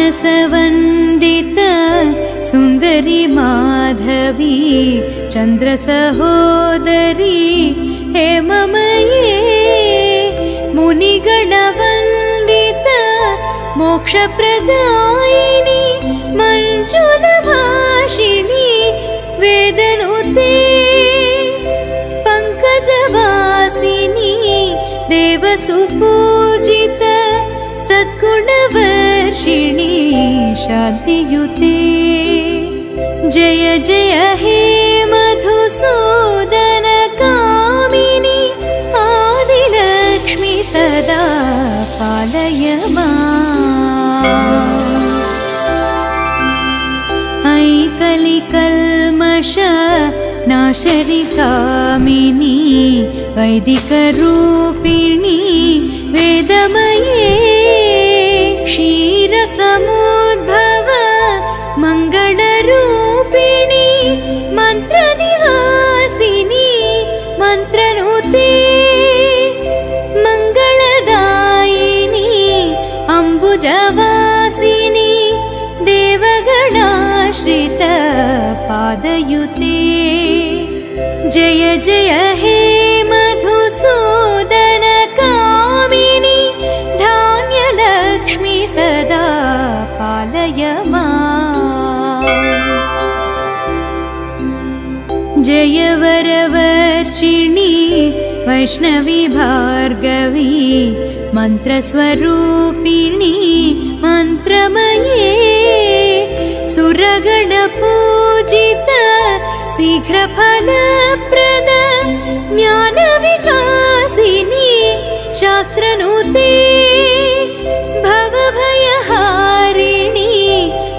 मानसवन्दित सुन्दरी माधवी चन्द्रसहोदरी हेममये मुनिगणवन्दित मोक्षप्रदायिनी मञ्जुलभाषिणी वेदनुते पङ्कजवासिनी देवसुपूजित सद्गुणवर्षिणी शान्तियुते जय जय हे मधुसूदन कामिनी आदिलक्ष्मी सदा पालय ऐ कलिकल्मष नाशरि कामिनी वैदिकरूपिणी वेदमये क्षीरसमुद्भव मङ्गलरूपिणी मन्त्रनिवासिनी मन्त्रनुते मङ्गलदायिनी अम्बुजवासिनी देवगणाश्रित पादयुते जय जय हे मधुसूदन कामिनी धान्यलक्ष्मी सदा पालय जय वरवर्षिणी वैष्णवी भार्गवी मन्त्रस्वरूपिणी मन्त्रमये सुरगणपूजित शीघ्रफलप्रद ज्ञानविकासिनी शास्त्रनुते भवभयहारिणी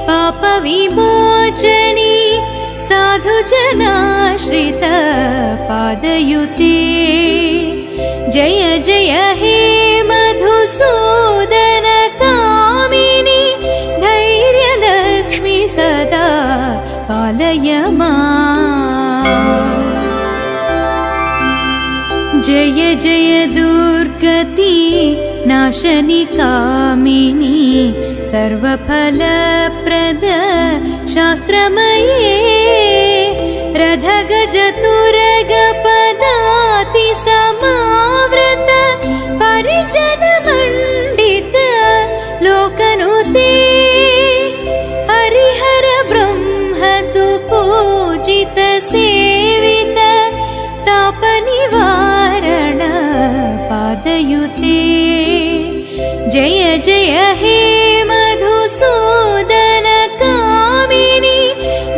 पापविमोचनी साधुजनाश्रित पादयुते जय जय हे मधुसूदन कामिनी धैर्यलक्ष्मी सदा पालय जय जय दुर्गति नाशनि कामिनी सर्वफलप्रद शास्त्रमये रथगजतुरगपदाति समावृत परिजनमण्डित लोकनुते हरिहर ब्रह्म सुपूजित सेवित तापनिवारण पादयुते जय जय हे मधुसूदन कामिनी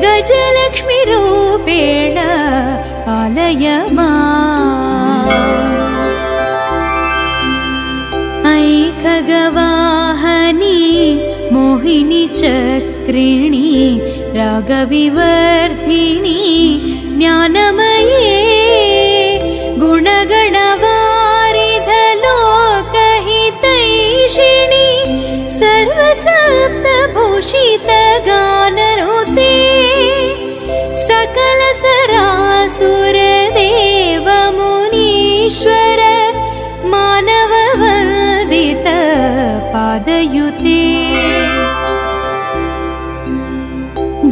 गजलक्ष्मी रूपेण पालय ऐ खगवाहनी मोहिनी चक्रिणी रागविवर्धिनी ज्ञानमये गुणगणवारिध लोकहितैषिणी सर्वसप्तभूषित गाननुते सकल सरासुर देव मुनीश्वर मानववन्दित पादयुते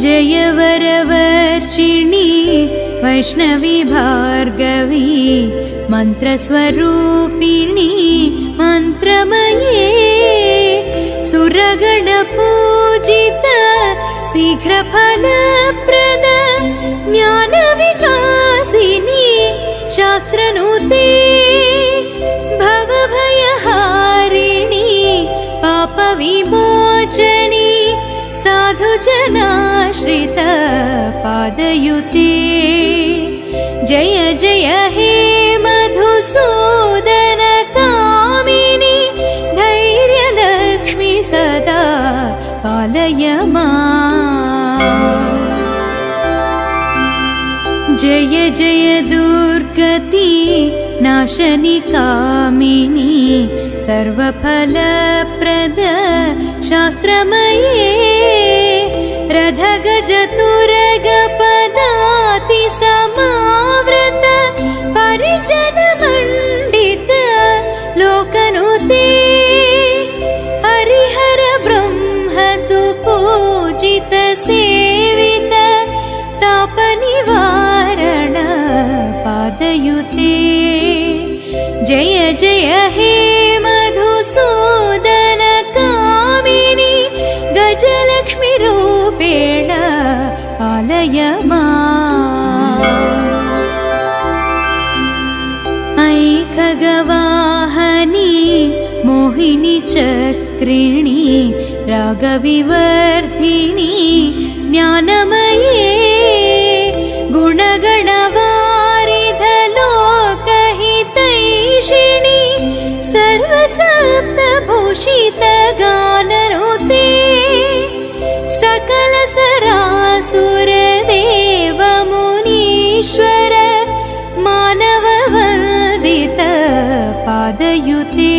जय वरवर्षिणी वैष्णवी भार्गवी मन्त्रस्वरूपिणी मन्त्रमये सुरगणपूजित शीघ्रफलप्रद ज्ञानविकासिनी शास्त्रनुते भवभयहारिणी पापविमोचनी साधुजनाश्रित पादयुते जय जय हे मधुसूदन कामिनी धैर्यलक्ष्मी सदा पालय जय जय दुर्गति नाशनि कामिनी सर्वफलप्रद शास्त्रमये रथगजतुरगपदाति समावृत परिजनमण्डित लोकनुते हरिहर ब्रह्म पालयुते जय जय हे मधुसूदन कामिनी गजलक्ष्मी रूपेण पालय ऐ खगवाहनी मोहिनी चक्रिणी रागविवर्धिनी ज्ञानमये गुणगणवारिधलोकहितैषिणी सर्वसप्तभूषितगाननुते सकलसरासुरदेवमुनीश्वर मानववन्दित पादयुते